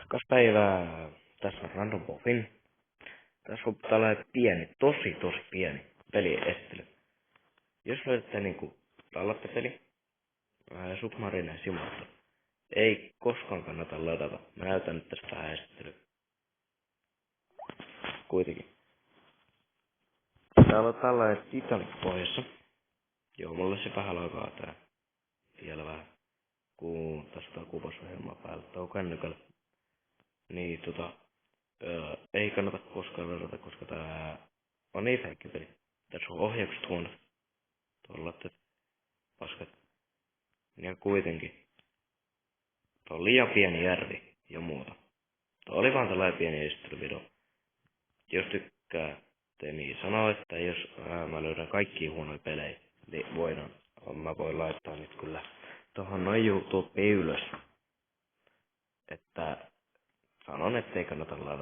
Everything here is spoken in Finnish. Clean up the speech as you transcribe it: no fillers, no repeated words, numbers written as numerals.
Kas päivää, tässä on Random Boffin. Tässä on tällainen pieni, tosi pieni peliesittely. Jos löydätte tallatte peli, Submarine Simulator, ei koskaan kannata ladata. Mä näytän nyt tästä vähän esittelyä. Kuitenkin. Täällä on tällainen Titanic pohjassa. Joo, mulle se vähän lakaa tää. Vielä vähän. Tästä on kuvausohjelmaa päällä. Tää on kännykällä. Niin ei kannata koskaan ladata, koska tää on niin feikki peli. Tässä on ohjaukset huonot. Tuolla paskat. Ja kuitenkin. Tuo on liian pieni järvi ja muuta. Tuo oli vaan tällainen pieni esittelyvideo. Jos tykkäätte, niin sanoo, että jos mä löydän kaikki huonoja pelejä, niin mä voin laittaa nyt kyllä tuohon noin YouTube ylös. Että sanon, ettei kannata ladata.